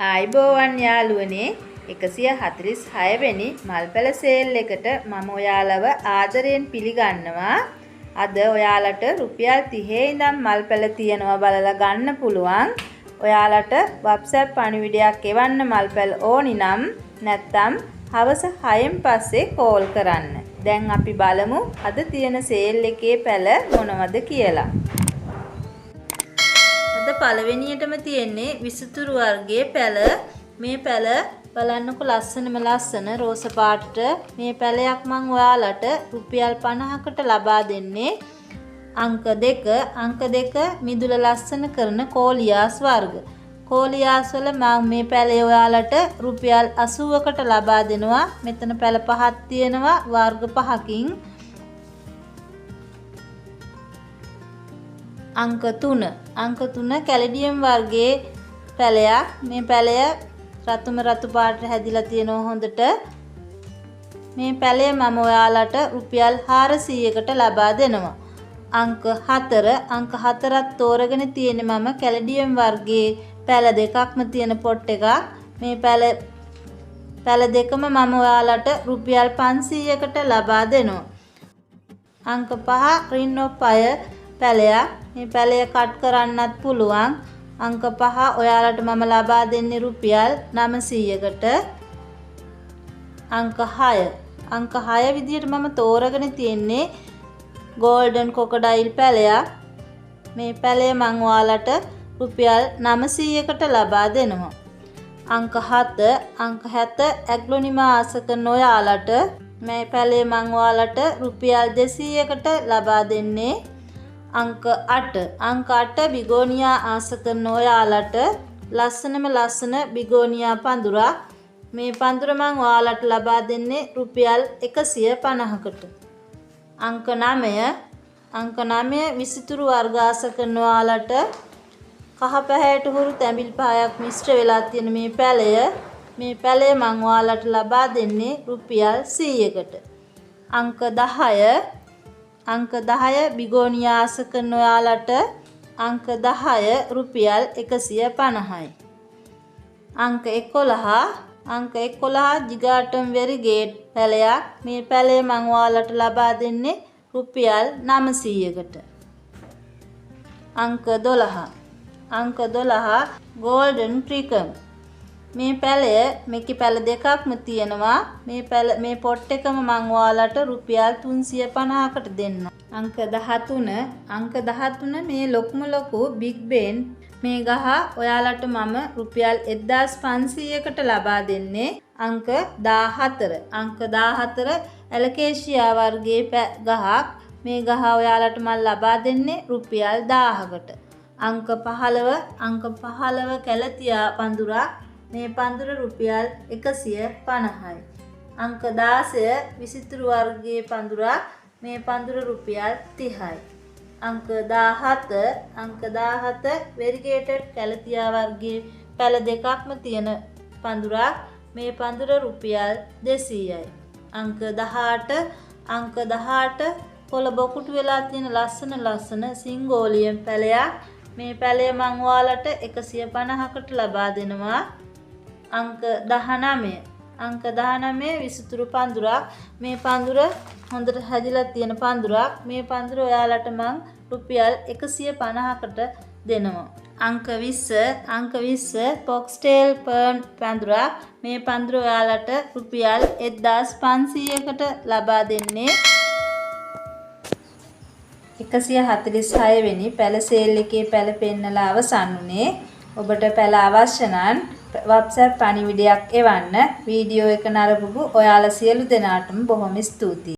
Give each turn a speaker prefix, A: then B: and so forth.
A: ආයිබෝවන් යාළුවනේ 146 වෙනි මල්පැල සේල් එකට මම ඔයාලව ආදරයෙන් පිළිගන්නවා. අද ඔයාලට රුපියල් 30 ඉඳන් මල්පැල තියනවා බලලා ගන්න පුළුවන්. ඔයාලට WhatsApp පණිවිඩයක් එවන්න මල්පැල ඕනි නම් නැත්නම් හවස 6න් පස්සේ කෝල් කරන්න. දැන් අපි බලමු අද තියෙන සේල් එකේ පැල මොනවද කියලා. අද පළවෙනියටම තියෙන්නේ විසුතුරු වර්ගයේ පැල. මේ පැල බලන්නකො ලස්සනම ලස්සන රෝස පාටට. මේ පැලයක් මම ඔයාලට රුපියල් 50කට ලබා දෙන්නේ. අංක 2 මිදුල ලස්සන කරන කෝලියාස් වර්ග. කෝලියාස් වල මම මේ පැලේ ඔයාලට රුපියල් 80කට ලබා දෙනවා. මෙතන පැල පහක් තියෙනවා වර්ග පහකින්. අංක 3 කැලඩියම් වර්ගයේ පැලයක්. මේ පැලය රතුම රතු පාටට හැදිලා තියෙනවා හොඳට. මේ පැලය මම ඔයාලට රුපියල් 400කට ලබා දෙනවා. අංක 4ත් තෝරගෙන තියෙන්නේ මම කැලඩියම් වර්ගයේ පැල දෙකක්ම තියෙන පොට් එකක්. මේ පැල දෙකම මම ඔයාලට රුපියල් 500කට ලබා දෙනවා. අංක 5 රින් ඔෆ් අය පැලයක්. මේ පැලය කට් කරන්නත් පුළුවන්. අංක 5 ඔයාලට මම ලබා දෙන්නේ රුපියල් 900කට. අංක 6 විදිහට මම තෝරගෙන තියෙන්නේ ගෝල්ඩන් කොකඩයිල් පැලයක්. මේ පැලය මම ඔයාලට රුපියල් 900කට ලබා දෙනවා. අංක 7 ඇග්ලොනිමා ආස කරන ඔයාලට මේ පැලය මම ඔයාලට රුපියල් 200කට ලබා දෙන්නේ. අංක 8 බිගෝනියා ආස කරන ඔයාලට ලස්සන බිගෝනියා පඳුරක්. මේ පඳුර මම ඔයාලට ලබා දෙන්නේ රුපියල් 150කට. අංක 9 විසිතුරු වර්ග ආස කරන ඔයාලට කහ පැහැයට හුරු තැඹිලි පහයක් මිශ්‍ර වෙලා තියෙන මේ පැලය. මේ පැලය මම ඔයාලට ලබා දෙන්නේ රුපියල් 100කට. අංක 10 බිගෝනියා ආස කරන ඔයාලට අංක 10 රුපියල් 150යි. අංක 11 ජිගාටම් වෙරිගේට් පැලයක්. මේ පැලය මම ඔයාලට ලබා දෙන්නේ රුපියල් 900කට. අංක 12 ගෝල්ඩන් ට්‍රිකම්. මේ පැලය මේකේ පැල දෙකක්ම තියෙනවා. මේ පොට් එකම මම ඔයාලට රුපියල් 350කට දෙන්න. අංක 13 මේ ලොකු බිග් බේන් මේ ගහ ඔයාලට මම රුපියල් 1500කට ලබා දෙන්නේ. අංක 14 ඇලකේෂියා වර්ගයේ ගහක්. මේ ගහ ඔයාලට මම ලබා දෙන්නේ රුපියල් 1000කට. අංක 15 කැලතියා පඳුරක්. මේ පඳුර රුපියල් 150යි. අංක 16 විසිතුරු වර්ගයේ පඳුරක්. මේ පඳුර රුපියල් 30යි. අංක 17 වෙරිගේටඩ් කැලතියා වර්ගයේ පැල දෙකක්ම තියෙන පඳුරක්. මේ පඳුර රුපියල් 200යි. අංක 18 කොළ බොකුටු වෙලා තියෙන ලස්සන සිංගෝලියම් පැලයක්. මේ පැලය මම ඔයාලට 150කට ලබා දෙනවා. අංක 19 විසිතුරු පඳුරක්. මේ පඳුර හොඳට හැදිලා තියෙන පඳුරක්. මේ පඳුර ඔයාලට මම රුපියල් 150කට දෙනවා. අංක 20 පොක්ස්ටේල් පර්න් පඳුරක්. මේ පඳුර ඔයාලට රුපියල් 1500කට ලබා දෙන්නේ. 146 වෙනි පැල සේල් එකේ පැල පෙන්නලා අවසන් වුණේ. ඔබට පැල අවශ්‍ය නම් WhatsApp පණිවිඩයක් එවන්න. වීඩියෝ එක නරඹපු ඔයාලා සියලු දෙනාටම බොහොම ස්තුතියි.